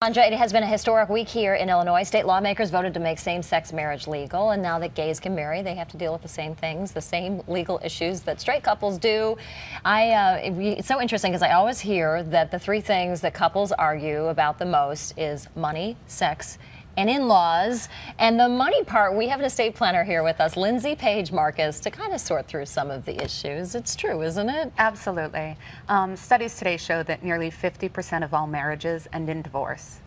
Andra, it has been a historic week here in Illinois. State lawmakers voted to make same-sex marriage legal, and now that gays can marry, they have to deal with the same things, the same legal issues that straight couples do. It's so interesting because I always hear that the three things that couples argue about the most is money, sex, and in-laws. And the money part, we have an estate planner here with us, Lindsey Markus, to kind of sort through some of the issues. It's true, isn't it? Absolutely. Studies today show that nearly 50% of all marriages end in divorce.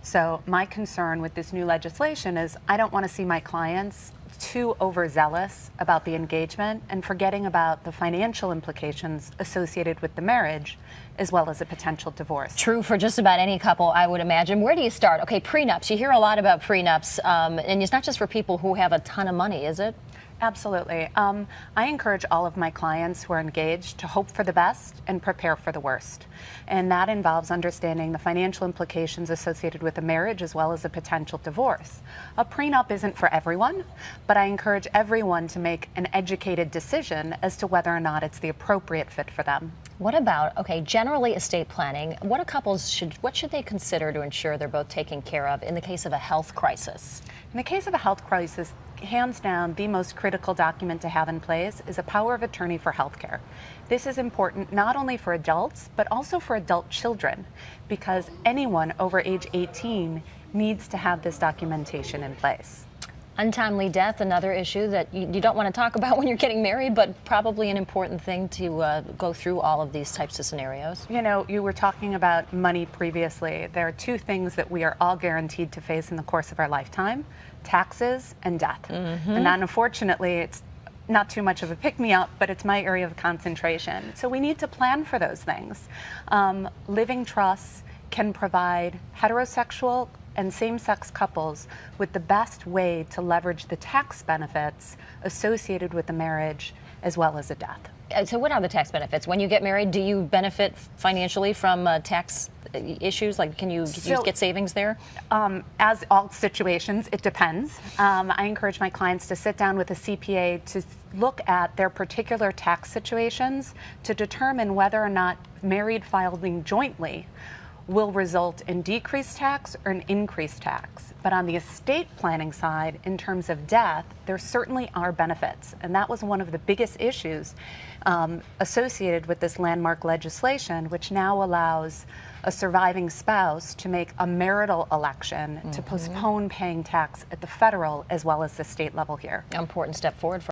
So my concern with this new legislation is I don't want to see my clients too overzealous about the engagement and forgetting about the financial implications associated with the marriage, as well as a potential divorce. True for just about any couple, I would imagine. Where do you start? Okay, prenups. You hear a lot about prenups, and it's not just for people who have a ton of money, is it? Absolutely. I encourage all of my clients who are engaged to hope for the best and prepare for the worst. And that involves understanding the financial implications associated with a marriage as well as a potential divorce. A prenup isn't for everyone, but I encourage everyone to make an educated decision as to whether or not it's the appropriate fit for them. What about, okay, generally estate planning, what should they consider to ensure they're both taken care of in the case of a health crisis? In the case of a health crisis, hands down, the most critical document to have in place is a power of attorney for healthcare. This is important not only for adults, but also for adult children, because anyone over age 18 needs to have this documentation in place. Untimely death, another issue that you don't want to talk about when you're getting married, but probably an important thing to go through all of these types of scenarios. You know, you were talking about money previously. There are two things that we are all guaranteed to face in the course of our lifetime: taxes and death. And unfortunately, it's not too much of a pick-me-up, but it's my area of concentration. So we need to plan for those things. Living trusts can provide heterosexual and same-sex couples with the best way to leverage the tax benefits associated with the marriage as well as a death. So what are the tax benefits? When you get married, do you benefit financially from tax issues? Like, can you get savings there? As all situations, it depends. I encourage my clients to sit down with a CPA to look at their particular tax situations to determine whether or not married filing jointly will result in decreased tax or an increased tax. But on the estate planning side, in terms of death, there certainly are benefits. And that was one of the biggest issues associated with this landmark legislation, which now allows a surviving spouse to make a marital election to postpone paying tax at the federal as well as the state level here. Important step forward for